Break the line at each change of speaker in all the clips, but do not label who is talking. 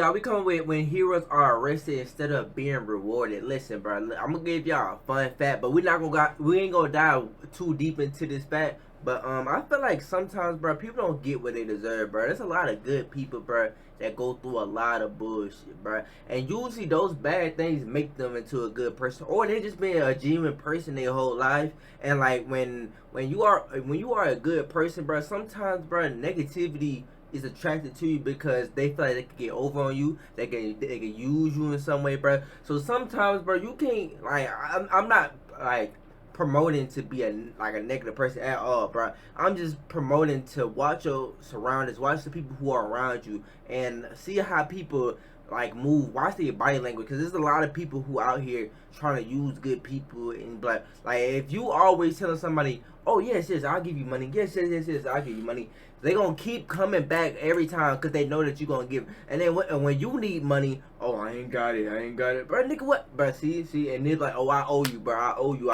y'all. We come with when heroes are arrested instead of being rewarded. Listen, bro. I'm gonna give y'all a fun fact, but we ain't gonna dive too deep into this fact. But I feel like sometimes, bro, people don't get what they deserve, bro. There's a lot of good people, bro, that go through a lot of bullshit, bro. And usually those bad things make them into a good person, or they just been a genuine person their whole life. And like when you are a good person, bro, sometimes, bro, negativity is attracted to you because they feel like they can get over on you. They can use you in some way, bro. So sometimes, bro, you can't like. I'm not like promoting to be a negative person at all, bro. I'm just promoting to watch your surroundings, watch the people who are around you, and see how people like move. Watch their body language, because there's a lot of people who out here trying to use good people. And like if you always telling somebody, oh yes, I'll give you money, yes, I'll give you money, they gonna keep coming back every time because they know that you gonna give. And then when you need money, oh, I ain't got it, bro, nigga, what, bro? See, and they're like, oh, I owe you, bro, I owe you.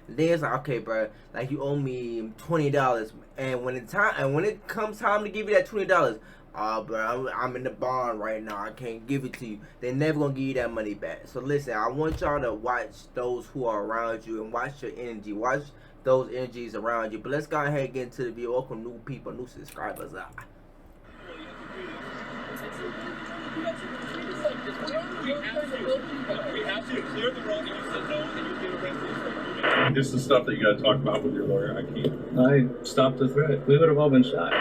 And then it's like, okay, bro, like you owe me $20, and when it comes time to give you that $20, bro, I'm in the bond right now, I can't give it to you. They're never gonna give you that money back. So listen, I want y'all to watch those who are around you and watch your energy, watch those energies around you. But let's go ahead and get into the video. Welcome new people, new subscribers.
We have to clear the road, and you said no, and you get arrested.
This is stuff that you got to talk about with your lawyer. I can't.
I stopped the threat. We would have all been shot.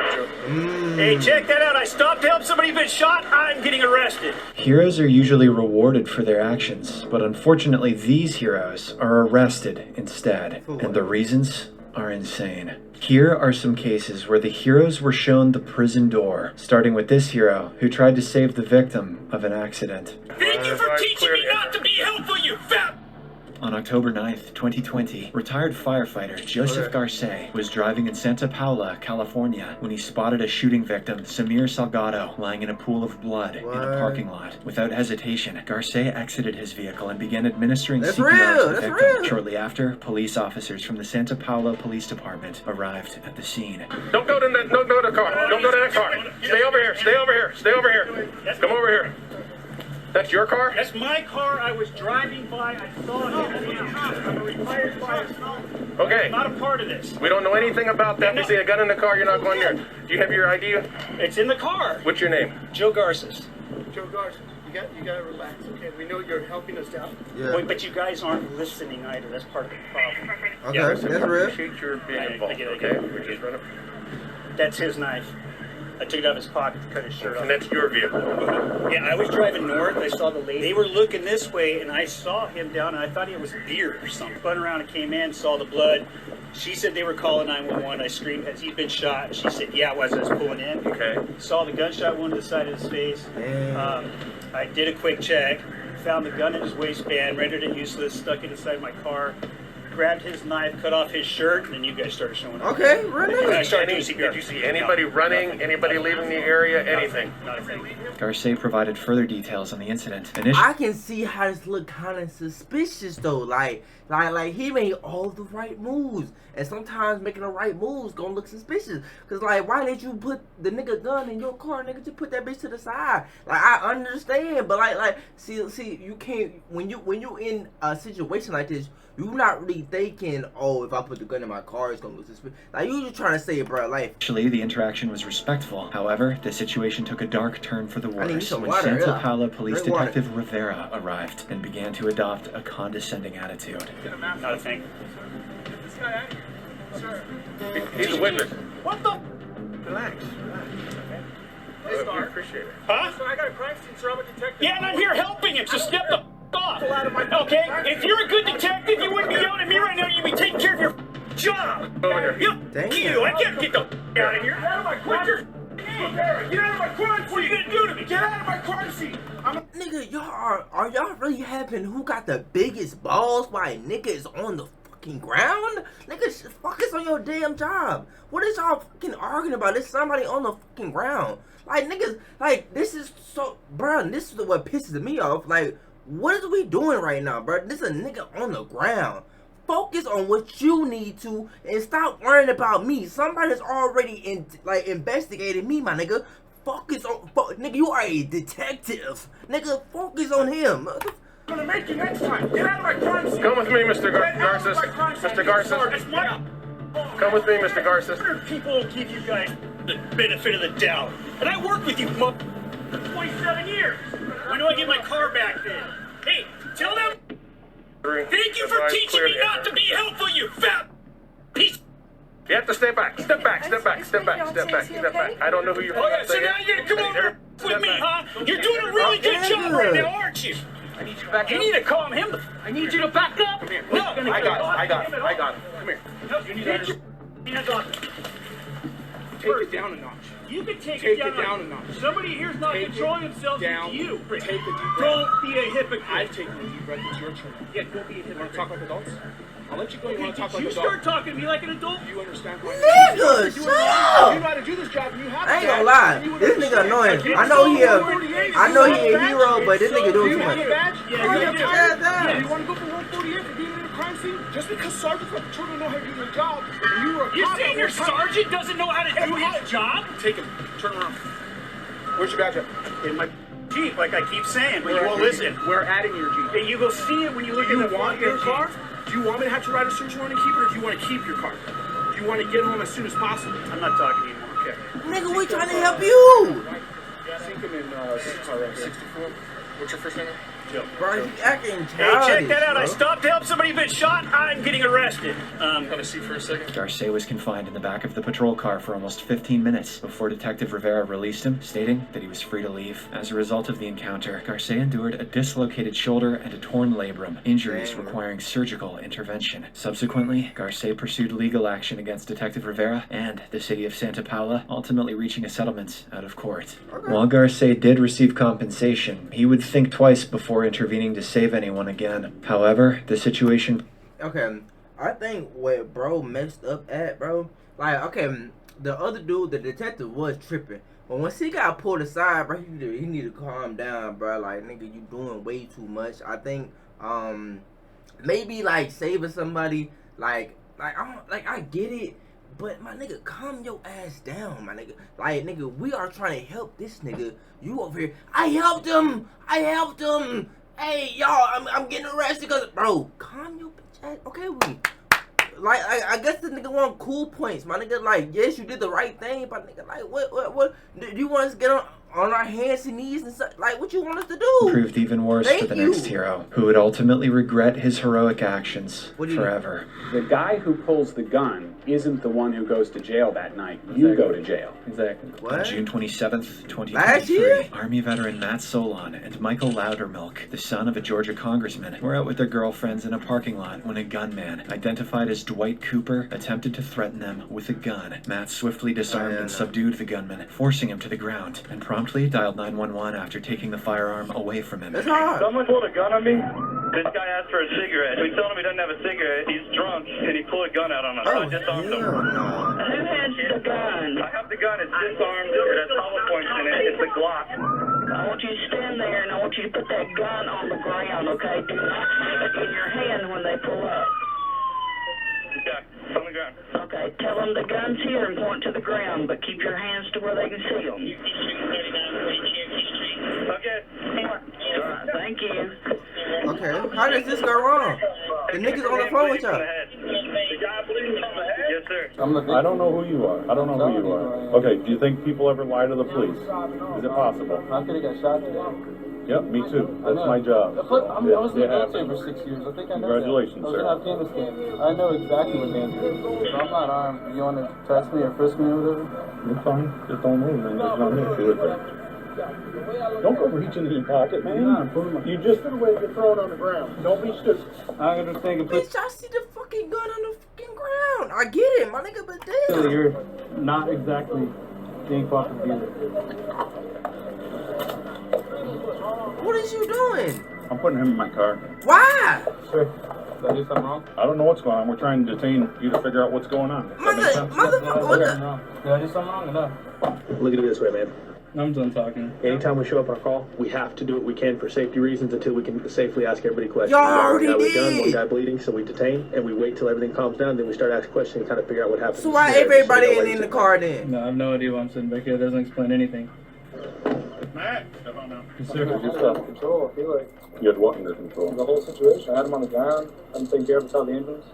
Hey, check that out. I stopped to help somebody who's been shot. I'm getting arrested.
Heroes are usually rewarded for their actions, but unfortunately these heroes are arrested instead, and the reasons are insane. Here are some cases where the heroes were shown the prison door, starting with this hero who tried to save the victim of an accident.
Thank you for teaching me not to be helpful, you fat...
On October 9th, 2020, retired firefighter Joseph Garce was driving in Santa Paula, California, when he spotted a shooting victim, Samir Salgado, lying in a pool of blood in a parking lot. Without hesitation, Garce exited his vehicle and began administering CPR to the victim. Shortly after, police officers from the Santa Paula Police Department arrived at the scene.
Don't go to the car. Don't go to that car. Stay over here. Stay over here. Stay over here. Come over here. That's your car?
That's my car. I was driving by. I saw it. I'm a retired firefighter.
Okay.
I'm not a part of this.
We don't know anything about that. We see a gun in the car. You're not going there. Do you have your ID?
It's in the car.
What's your name?
Joe Garces.
Joe Garces, you gotta relax, okay? We know you're helping us out.
Yeah.
Wait, but you guys aren't listening either. That's part of the problem.
Okay,
Yeah,
that's
I
real.
appreciate your being involved.
I get it.
Okay, we're just running.
That's his knife. I took it out of his pocket to cut his shirt off.
And that's your vehicle.
Yeah, I was driving north. I saw the lady. They were looking this way, and I saw him down, and I thought it was beer or something. Spun around and came in, saw the blood. She said they were calling 911. I screamed, has he been shot? She said, yeah, it was. I was pulling in.
Okay.
Saw the gunshot wound to the side of his face. I did a quick check, found the gun in his waistband, rendered it useless, stuck it inside my car, grabbed his knife, cut off his shirt, and then you guys started showing up.
Okay, really?
I started doing CPR.
Did you see anybody running, anybody leaving the area, anything?
Not a thing.
Garce provided further details on the incident.
I can see how this look kind of suspicious though. Like he made all the right moves, and sometimes making the right moves gonna look suspicious. Cause like, why did you put the nigga gun in your car, nigga? Just put that bitch to the side. Like, I understand, but like, see, you can't when you in a situation like this. You're not really thinking, oh, if I put the gun in my car, it's gonna look suspicious. Like, you just trying to save bro life.
Actually, the interaction was respectful. However, the situation took a dark turn for the worse when
water,
Santa
yeah.
Paula Police
Drink
Detective Rivera arrived and began to adopt a condescending attitude.
Not a thing.
Get this guy out of here. Sir.
He's a witness.
What the?
Relax.
We appreciate it.
Huh?
So I got a crime scene, sir. I'm a detective.
Yeah, and I'm here helping him, so step the off. Okay? If you're a good detective, you wouldn't be yelling at me right now. You'd be taking care of your job.
Over here.
You, I can't get the out of here.
Get out of my crime scene. Get out of my crime scene.
What are you gonna do to me?
Get out of my crime scene.
Nigga, y'all are y'all really having who got the biggest balls while a nigga is on the fucking ground? Nigga, just focus on your damn job. What is y'all fucking arguing about? There's somebody on the fucking ground. Like, niggas, like, this is so, bruh, this is what pisses me off. Like, what are we doing right now, bruh? This is a nigga on the ground. Focus on what you need to and stop worrying about me. Somebody's already investigated me, my nigga. focus on, nigga, you are a detective. Nigga, focus on him.
I'm gonna make you next time. Get out of my crime scene. Come with me, Mr. Garces. Mr. Garces. Come with me, Mr. Garces.
People will give you guys the benefit of the doubt. And I worked with you for 27 years. When do I get my car back then? Hey, tell them. Thank you for teaching me not to be helpful, you fat piece.
You have to step back. Step back. Step back. Step back. Step back. Step back. I don't know who you're.
Oh yeah, so now you're gonna come over with me, huh? You're doing a really good job right now, aren't you?
I need you to back up.
You need to calm him. I need you to back up.
Come here.
No,
I got it. I got it. I got it. Come here.
You need to hands off.
Take it down a notch.
You can take
Take
it
it down a notch.
Somebody here's not
Take
controlling
it
themselves.
down.
It's you.
Take a deep breath.
Don't be a hypocrite.
I've taken a deep breath. It's your turn.
Yeah, don't be a
You want
hypocrite.
to talk like adults? I'll let you go. You want to talk like
You
adults?
start talking to me like an adult.
You understand why?
Nigga,
You
shut
know
up.
how to do this job. You have
I ain't
to.
gonna lie,
And you would
this nigga
understand.
annoying.
Okay,
I know
so
he a
148,
I
if
know
you
he
have
a
badge,
hero, but this nigga
do
doing
you
too
have
much.
a badge?
Yeah,
Do you
you
have
have
a
to
badge?
have that.
Yeah, you want to go for 148 for being in a crime scene? Just because sergeants like patrol don't know how to do their job, and you were a
You're
cop
saying
at
your
one time-
sergeant doesn't know how to do his job?
Take him. Turn around. Where's your badge at?
In my Jeep, like I keep saying, but you won't listen.
We're adding your Jeep.
Hey, you go see it when you look
Do
in
you
the
want
front
your
of
car?
Jeep.
Do you want me to have to write a search warrant and keep it, or do you want to keep your car? Do you want to get home as soon as possible?
I'm not talking anymore.
Okay.
Nigga, we trying to help you.
Sink him in 64. What's your first name? Joe.
Bro, you acting
Hey,
childish,
check that out.
bro.
I stopped to help somebody been shot. I'm getting arrested.
Have a seat for a second.
Garces was confined in the back of the patrol car for almost 15 minutes before Detective Rivera released him, stating that he was free to leave. As a result of the encounter, Garces endured a dislocated shoulder and a torn labrum, injuries requiring surgical intervention. Subsequently, Garces pursued legal action against Detective Rivera and the city of Santa Paula, ultimately reaching a settlement out of court. While Garces did receive compensation, he would think twice before intervening to save anyone again. However, the situation...
Okay, I think what bro messed up at, bro, like, okay, the other dude, the detective, was tripping. But once he got pulled aside, bro, he need to calm down, bro. Like, nigga, you doing way too much. I think, maybe, like, saving somebody, I get it. But, my nigga, calm your ass down, my nigga. Like, nigga, we are trying to help this nigga. You over here, I helped him. Hey, y'all, I'm getting arrested because, bro, calm your bitch ass. Okay, like, I guess the nigga want cool points, my nigga. Like, yes, you did the right thing, but nigga, like, what? Do you want us to get on our hands and knees and stuff? Like, what you want us to do?
proved even worse
Thank
for the
you.
next hero, who would ultimately regret his heroic actions
What do you-
forever.
The guy who pulls the gun isn't the one who goes to jail that night. You go to jail.
Exactly.
On
What?
June 27th,
Last year?
2023, Army veteran Matt Solon and Michael Loudermilk, the son of a Georgia congressman, were out with their girlfriends in a parking lot when a gunman, identified as Dwight Cooper, attempted to threaten them with a gun. Matt swiftly disarmed and subdued the gunman, forcing him to the ground, and promptly dialed 911 after taking the firearm away from him.
It's hard.
Someone pulled a gun on me. This guy asked for a cigarette. We told him he doesn't have a cigarette. He's drunk, and he pulled a gun out on us. So I disarmed him.
hell no.
Who has the gun? I have the gun. It's disarmed. It has hollow points in it. It's a Glock.
I want you to stand there and I want you to put that gun on the ground, okay? Do not have it in your hand when they pull up.
Okay, it's on the ground.
Okay, tell them the gun's here and point to the ground, but keep your hands to where they can see them.
Okay.
Alright, thank you.
Okay, how does this go wrong? The niggas on the phone with y'all.
Yes, sir.
I don't know who you are. I don't know who you are. Okay, do you think people ever lie to the police? Is it possible?
I could have got shot today.
Yep, me too. That's my job.
I was in the military for 6 years. I think I know
Congratulations,
that. I was
sir.
in Afghanistan. I know exactly what danger is. So I'm not armed. You want to test me or frisk me or whatever?
You're fine. Just don't move, man. There's no issue with that. Don't go reaching in your pocket, man. You just
Get away, get thrown on the ground. Don't be stupid.
I'm gonna think of
Bitch, I see the fucking gun on the fucking ground. I get it, my nigga, but damn.
you're not exactly being cooperative either.
What is you doing?
I'm putting him in my car.
Why?
Sir, did I do something wrong?
I don't know what's going on. We're trying to detain you to figure out what's going on. Does that make sense?
Motherfucker, what the?
Did I do something wrong or no?
Look at it this way, man.
I'm done talking.
Anytime we show up on call, we have to do what we can for safety reasons until we can safely ask everybody questions.
Y'all already
One guy with a gun,
did.
one guy bleeding, so we detain and we wait till everything calms down. Then we start asking questions and kind of figure out what happened.
So why everybody ain't in the car then?
No, I have no idea why I'm sitting back here. It doesn't explain anything.
Matt, step on now.
Yes, sir. Good stuff.
Control, I feel like.
You had what under control?
The whole situation. I had him on the ground. I had him taken care of without the ambulance.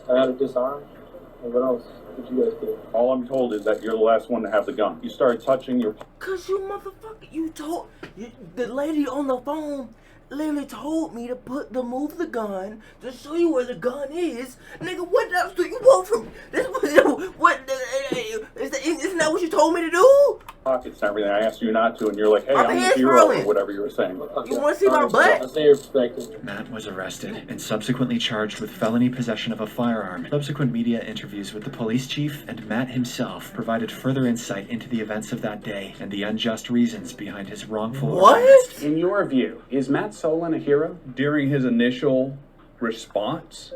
I had it disarmed. And what else did you guys do?
All I'm told is that you're the last one to have the gun. You started touching your...
Cause you motherfucker, the lady on the phone literally told me to move the gun to show you where the gun is. Nigga, what else do you want from me? Isn't that what you told me to do?
Pockets and everything. I asked you not to, and you're like, hey,
My
I'm the
hands
hero,
rolling.
or whatever you were saying.
You want to see my butt?
I see your perspective.
Matt was arrested and subsequently charged with felony possession of a firearm. Subsequent media interviews with the police chief and Matt himself provided further insight into the events of that day and the unjust reasons behind his wrongful arrest.
In your view, is Matt Solon a hero?
During his initial response,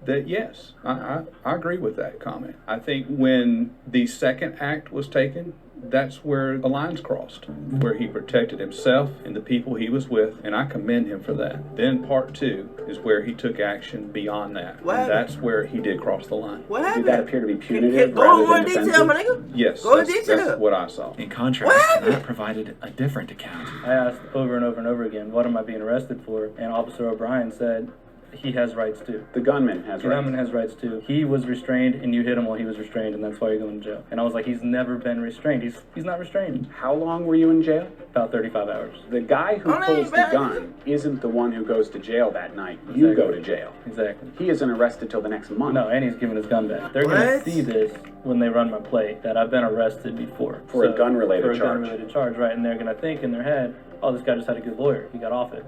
that yes, I agree with that comment. I think when the second act was taken, that's where the lines crossed, where he protected himself and the people he was with, and I commend him for that. Then part two is where he took action beyond that. And that's where he did cross the line.
What happened?
Did that appear to be punitive
Go
rather
in
than
detail,
defensive?
my nigga.
Yes,
Go in detail.
that's what I saw.
In contrast, Matt provided a different account.
I asked over and over and over again, what am I being arrested for? And Officer O'Brien said, he has rights too.
The gunman has
The
rights.
gunman has rights too. He was restrained, and you hit him while he was restrained, and that's why you're going to jail. And I was like, he's never been restrained. He's not restrained.
How long were you in jail?
About 35 hours.
The guy who pulls the gun isn't the one who goes to jail that night. You go to jail.
Exactly.
He isn't arrested till the next month.
No, and he's giving his gun back. They're going to see this when they run my plate, that I've been arrested before.
For a gun-related charge.
For a gun-related charge, right. And they're going to think in their head, oh, this guy just had a good lawyer. He got off it.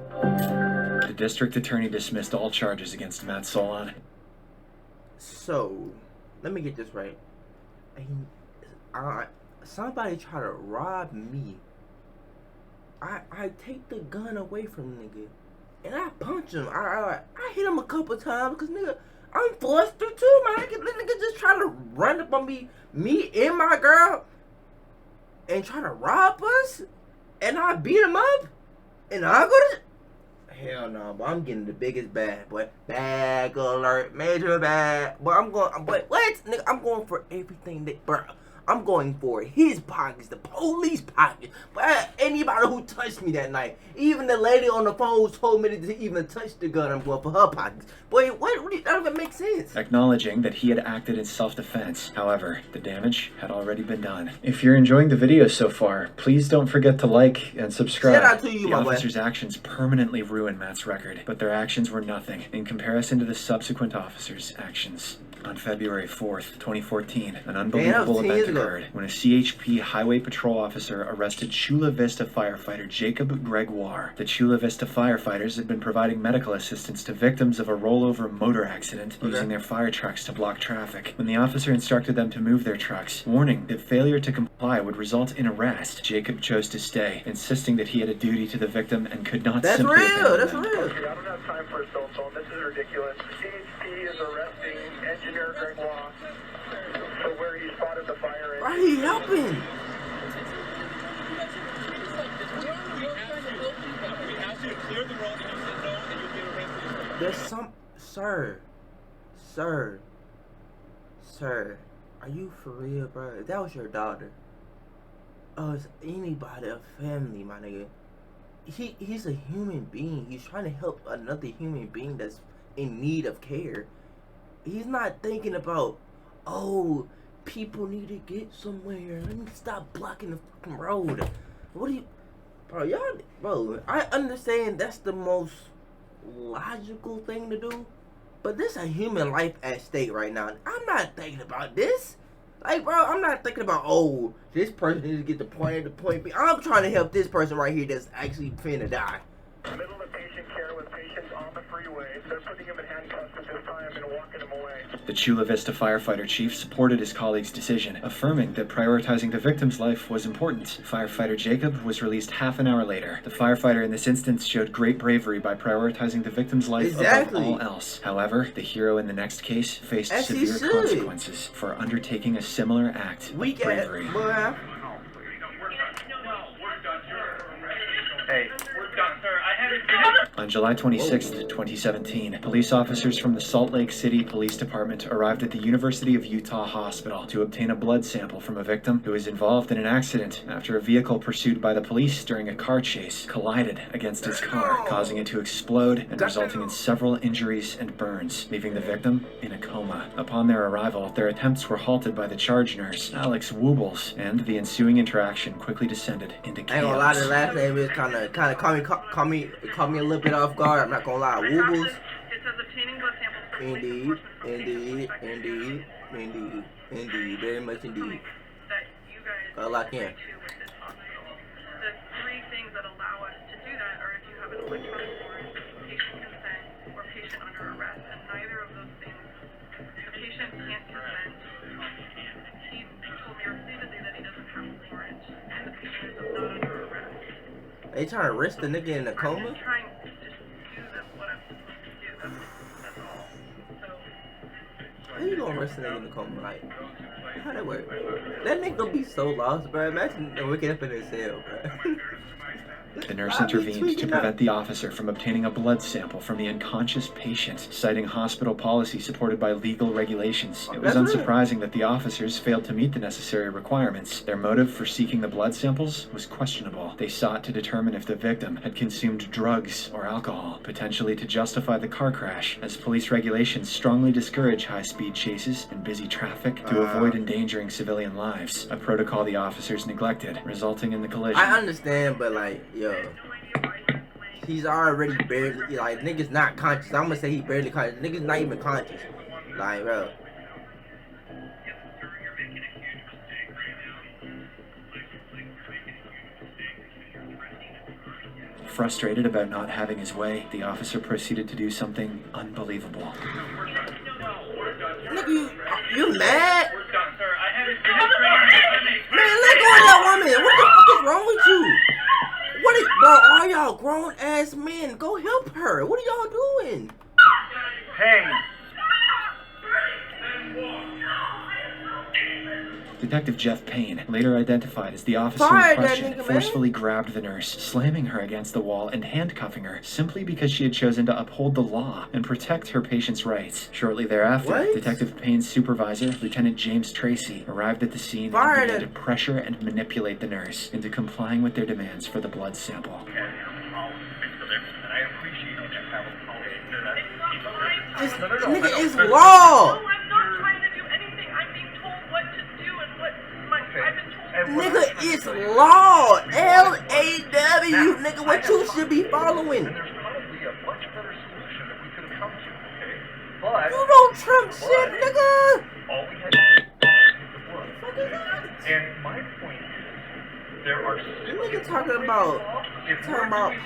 The district attorney dismissed all charges against Matt Solon.
So, let me get this right. Somebody try to rob me. I take the gun away from nigga, and I punch him. I hit him a couple times because nigga, I'm flustered too, man. Nigga just try to run up on me and my girl, and try to rob us, and I beat him up, and I go to. Hell no, but I'm getting the biggest bag, boy. Bag alert, major bag. But what? Nigga, I'm going for everything that, bro. I'm going for his pockets, the police pockets. But anybody who touched me that night, even the lady on the phone who told me to even touch the gun, I'm going for her pockets. Boy, that don't even make sense.
Acknowledging that he had acted in self-defense. However, the damage had already been done. If you're enjoying the video so far, please don't forget to like and subscribe.
Shout out to you,
the
my boy.
officers' actions permanently ruined Matt's record, but their actions were nothing in comparison to the subsequent officers' actions. On February 4th, 2014, an unbelievable event occurred when a CHP highway patrol officer arrested Chula Vista firefighter Jacob Gregoire. The Chula Vista firefighters had been providing medical assistance to victims of a rollover motor accident using their fire trucks to block traffic. When the officer instructed them to move their trucks, warning that failure to comply would result in arrest, Jacob chose to stay, insisting that he had a duty to the victim and could not simply abandon them.
Okay, I don't have time for a cell phone. This is ridiculous. CHP is arresting Engineer Gregoire for where he spotted the fire.
Why are you helping? There's some... Sir, are you for real, bro? If that was your daughter, it's anybody, a family, my nigga. He's a human being. He's trying to help another human being that's in need of care. He's not thinking about, oh, people need to get somewhere. Let me stop blocking the fucking road. What do you... Bro, I understand that's the most logical thing to do, but there's a human life at stake right now. I'm not thinking about this. Like, bro, I'm not thinking about, oh, this person needs to get the point A to point B. I'm trying to help this person right here that's actually finna die.
Middle of patient care with patients on the freeway. They're putting him in handcuffs at this time and walking him away.
The Chula Vista firefighter chief supported his colleague's decision, affirming that prioritizing the victim's life was important. Firefighter Jacob was released half an hour later. The firefighter in this instance showed great bravery by prioritizing the victim's life above all else. However, the hero in the next case faced severe consequences for undertaking a similar act of bravery.
Hey, we're done, sir. I haven't
On July 26, 2017, police officers from the Salt Lake City Police Department arrived at the University of Utah Hospital to obtain a blood sample from a victim who was involved in an accident after a vehicle pursued by the police during a car chase collided against his car, causing it to explode and resulting in several injuries and burns, leaving the victim in a coma. Upon their arrival, their attempts were halted by the charge nurse, Alex Woobles, and the ensuing interaction quickly descended into chaos.
I ain't gonna lie, the last name is kind of caught me a little bit off guard. I'm not gonna lie. Woobles. Indeed, very much indeed. Gotta lock in.
The three things that allow us to do that are if you have an electronic warrant, patient consent, or patient under arrest. And neither of those things, the patient can't consent. He told me repeatedly that he doesn't have a warrant, and the patient is not under arrest.
They trying to arrest the nigga in a coma?
I'm trying to just do what I'm supposed to do. That's all. So,
how you gonna arrest a nigga in a coma? Like, how that work? That nigga gonna be so lost, bro. Imagine waking up in his cell, bro.
The nurse intervened to prevent the officer from obtaining a blood sample from the unconscious patient, citing hospital policy supported by legal regulations. It was unsurprising that the officers failed to meet the necessary requirements. Their motive for seeking the blood samples was questionable. They sought to determine if the victim had consumed drugs or alcohol, potentially to justify the car crash, as police regulations strongly discourage high-speed chases and busy traffic to avoid endangering civilian lives, a protocol the officers neglected, resulting in the collision.
I understand, but like, yo, he's already barely, like, nigga's not conscious. I'm gonna say he barely conscious. Nigga's not even conscious. Like, bro.
Frustrated about not having his way, the officer proceeded to do something unbelievable.
Nigga, you mad? Man, let go of that woman. What the fuck is wrong with you? What is, bro, all y'all grown ass men, go help her. What are y'all doing?
Hey.
Detective Jeff Payne, later identified as the officer in question, forcefully grabbed the nurse, slamming her against the wall and handcuffing her simply because she had chosen to uphold the law and protect her patient's rights. Shortly thereafter, Detective Payne's supervisor, Lieutenant James Tracy, arrived at the scene and began to pressure and manipulate the nurse into complying with their demands for the blood sample.
This nigga is law! Nigga, it's law! L-A-W, nigga, what you should be following. You don't Trump shit, nigga!
And my point is, there are
nigga talking about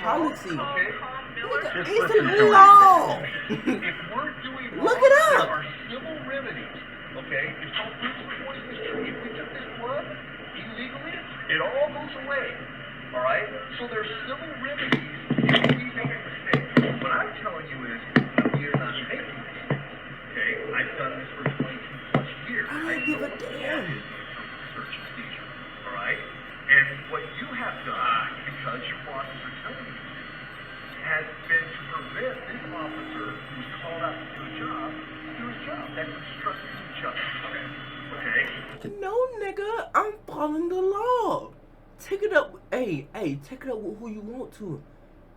policy. Nigga, it's law! Look it up!
There are civil remedies, okay? It's called Bruce Reporting History. If we took this blood illegally, it all goes away, all right? So there's civil remedies if we make a mistake. What I'm telling you is, we're not making mistakes, okay? I've done this for 22 plus years.
I don't give a damn.
Search and seizure, all right? And what you have done, because your bosses are telling you, has been to prevent this officer who was called out to do a job, do his job. That's obstructing justice. Okay?
No, nigga, I'm following the law. Take it up, hey, take it up with who you want to.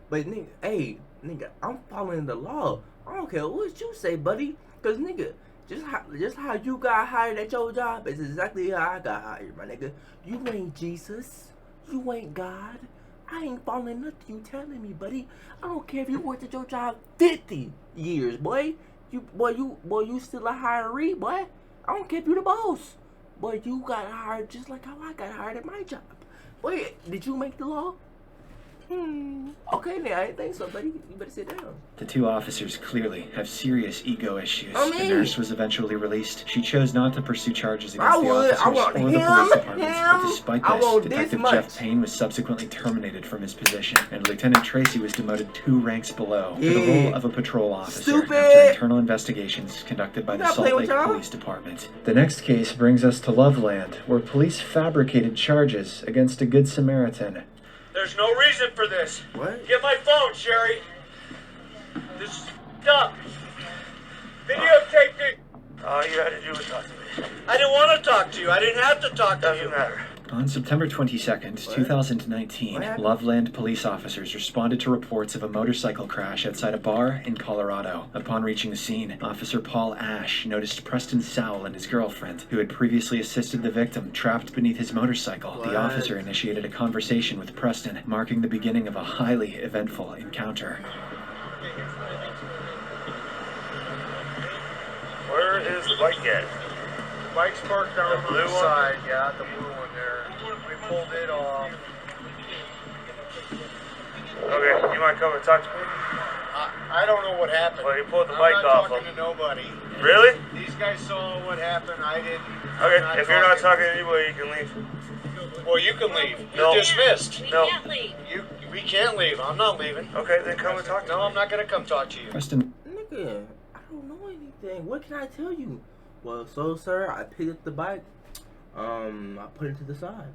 But nigga, nigga, I'm following the law. I don't care what you say, buddy. Cause nigga, just how you got hired at your job is exactly how I got hired, my nigga. You ain't Jesus. You ain't God. I ain't following nothing you telling me, buddy. I don't care if you worked at your job 50 years, boy. You still a hiree, boy. I don't care if you the boss. Boy, you got hired just like how I got hired at my job. Wait, did you make the law? Okay, now I didn't think so, buddy. You better sit down.
The two officers clearly have serious ego issues. The nurse was eventually released. She chose not to pursue charges against the officers or the police department. But despite this, Detective Jeff Payne was subsequently terminated from his position, and Lieutenant Tracy was demoted 2 ranks below to the role of a patrol officer after internal investigations conducted by the Salt Lake Police Department. The next case brings us to Loveland, where police fabricated charges against a Good Samaritan.
There's no reason for this.
What?
Get my phone, Sherry.
This is up. Videotaped it.
All you had to do was talk to me.
I didn't want to talk to you. I didn't have to talk to you.
Doesn't matter.
On September 22nd, 2019, Loveland police officers responded to reports of a motorcycle crash outside a bar in Colorado. Upon reaching the scene, Officer Paul Ash noticed Preston Sowell and his girlfriend, who had previously assisted the victim, trapped beneath his motorcycle. The officer initiated a conversation with Preston, marking the beginning of a highly eventful encounter.
Where is the bike at?
The bike's parked down on the side. Yeah, the blue one there. We pulled it off.
Okay, you want to come and talk to me?
I don't know what happened.
Well, you pulled the bike off
I'm not talking
him.
to nobody.
Really?
These guys saw what happened. I didn't.
Okay, if you're not talking to anybody, you can leave.
Well, you can leave.
No.
You're dismissed.
No.
We can't leave. I'm not leaving.
Okay, then come and talk to me.
No, I'm not gonna come talk to you.
Preston.
Nigga, I don't know anything. What can I tell you? Well, so sir, I picked up the bike. I put it to the side.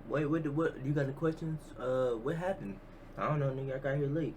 Wait, what? You got any questions? What happened? I don't know, nigga. I got here late.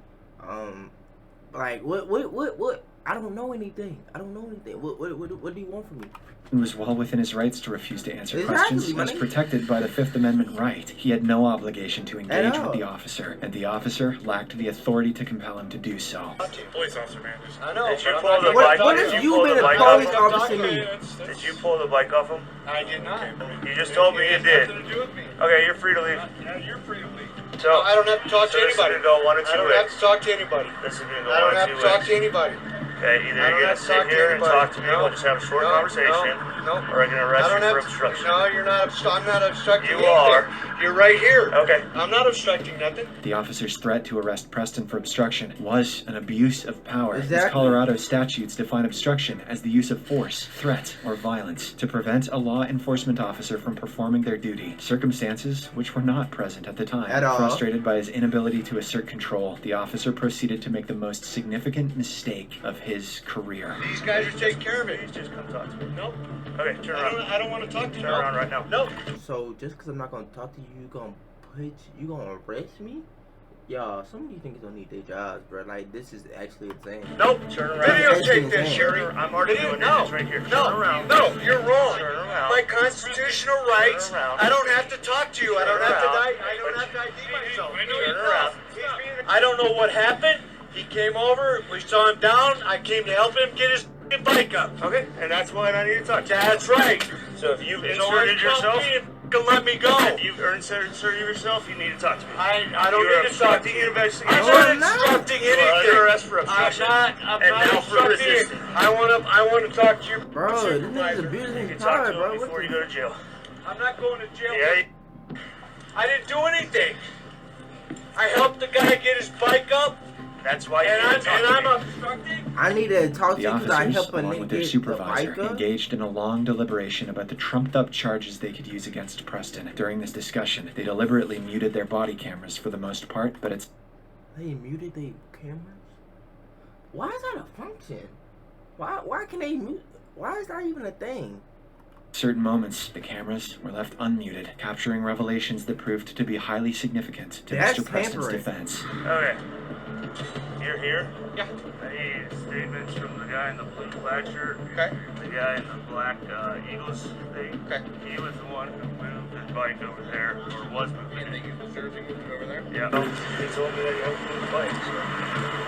Like, what? I don't know anything. What do you want from me?
He was well within his rights to refuse to answer
Exactly,
questions, as
man.
protected by the Fifth Amendment right. He had no obligation to engage
all.
with the officer, and the officer lacked the authority to compel him to do so.
Police officer, man.
I know.
Did you
but
pull
I'm
the
not
bike?
What
Did
if
you
you
pull
been
the
a
bike
police
off him?
officer to me?
Did you pull the bike off him?
I did not.
You just told me you did.
Nothing to do with me.
Okay, you're free to leave.
Yeah, you're free to leave.
So
I don't have to talk to
this is
anybody.
gonna go one of
I
two
don't
ways.
have to talk to anybody.
This is gonna go
I don't
one of
have
two
to talk
ways.
to anybody.
Okay, either
I don't
you're
have
gonna
to talk
sit
to
here and
anybody.
talk to me, we'll just have a short
No,
conversation,
no.
or I'm gonna arrest
I
you
don't
for
have
obstruction.
No, you're not. I'm not obstructing
You
anything.
are.
You're right here.
Okay.
I'm not obstructing nothing.
The officer's threat to arrest Preston for obstruction was an abuse of power, as
Exactly.
Colorado statutes define obstruction as the use of force, threat, or violence to prevent a law enforcement officer from performing their duty, circumstances which were not present at the time.
At all.
Frustrated by his inability to assert control, the officer proceeded to make the most significant mistake of his career.
These guys are taking care of it.
Just come talk to me.
Nope.
Okay, turn around.
I don't want to talk to you.
Turn around right now.
No.
So just because I'm not gonna talk to you, you gonna arrest me? Y'all, some of these niggas don't need their jobs, bro. Like, this is actually insane.
Nope.
Turn around.
Videotape this,
Insane.
Sherry.
I'm already doing
No.
this right here.
No.
Turn around.
No, you're wrong.
Turn around.
My constitutional rights.
Turn around.
I don't have to talk to you. I don't
Turn
have to
around.
I don't have to ID myself.
Turn around.
I don't know what happened. He came over. We saw him down. I came to help him get his bike up.
Okay, and that's what I need to talk to you.
That's right.
So if you've
So
inserted yourself,
let me go.
if you've inserted yourself, you need to talk to me.
I don't
You're
need to talk to
obstructing
you.
an investigation.
I'm not obstructing
You are
anything.
under arrest for obstruction.
I'm
and
not
now for
obstructing it.
resisting.
I want to talk to you.
Bro, this nigga's
You
abusing
can
his
talk
power,
to
bro.
him before you go to jail.
I'm not going to jail.
Yeah.
I didn't do anything. I helped the guy get his bike up.
That's why you
And
need to talk to me.
I'm obstructing.
I need to talk to
The
you because I
officers,
helped a
along
nigga
with their
get the
supervisor,
bike up.
engaged in a long deliberation about the trumped-up charges they could use against Preston. During this discussion, they deliberately muted their body cameras for the most part, but it's
They muted their cameras? Why is that a function? Why can they mute? Why is that even a thing?
certain moments, the cameras were left unmuted, capturing revelations that proved to be highly significant to
That's
Mr. Preston's
tampering.
defense.
Okay. You're here?
Yeah.
I need statements from the guy in the blue plaid shirt.
Okay.
The guy in the black Eagles thing.
Okay.
He was the one who moved his bike over there, or was moving it.
think it was everything moving over there?
Yeah. He told me that he helped move the bike, so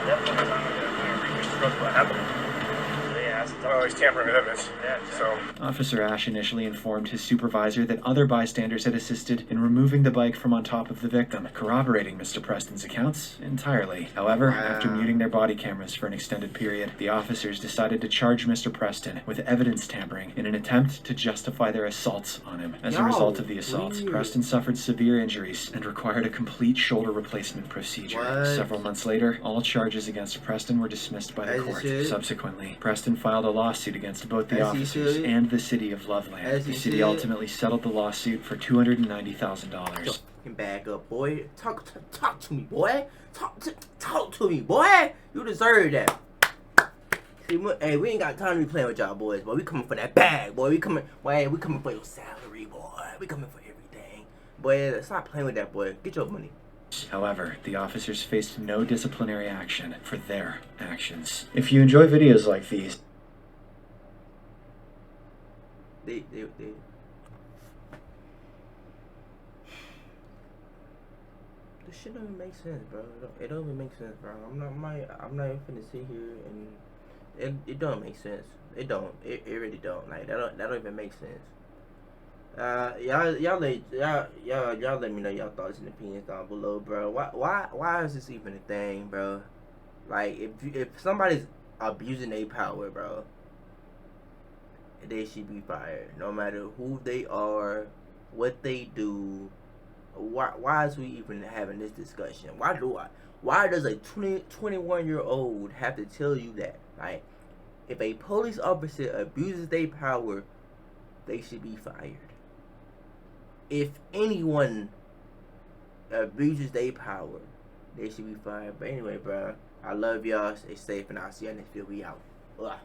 that point in time, I reconstruct what happened. They asked.
Well, he's tampering with evidence.
Yeah,
So.
Officer Ash initially informed his supervisor that other bystanders had assisted in removing the bike from on top of the victim, corroborating Mr. Preston's accounts entirely. However, after muting their body cameras for an extended period, the officers decided to charge Mr. Preston with evidence tampering in an attempt to justify their assaults on him. As a result of the assaults, Preston suffered severe injuries and required a complete shoulder replacement procedure. Several months later, all charges against Preston were dismissed by the court. Subsequently, Preston filed a lawsuit against both the officers and the city of Loveland. The city ultimately settled the lawsuit for $290,000.
Back up, boy. Talk to me, boy. Talk to me, boy. You deserve that. See, hey, we ain't got time to be playing with y'all boys, boy. We coming for that bag, boy. We coming for your salary, boy. We coming for everything, boy. Stop playing with that, boy. Get your money.
However, the officers faced no disciplinary action for their actions. If you enjoy videos like these,
This shit don't even make sense, bro. It don't even make sense, bro. I'm not even finna sit here and it don't make sense. It don't. It really don't. Like that don't even make sense. Y'all let me know y'all thoughts and opinions down below, bro. Why is this even a thing, bro? Like if somebody's abusing their power, bro, they should be fired, no matter who they are, what they do. Why is we even having this discussion? Why does a 21-year-old have to tell you that? Like, if a police officer abuses their power, they should be fired. If anyone abuses their power, they should be fired. But anyway, bro, I love y'all. Stay safe, and I'll see y'all next video. We out. Ugh.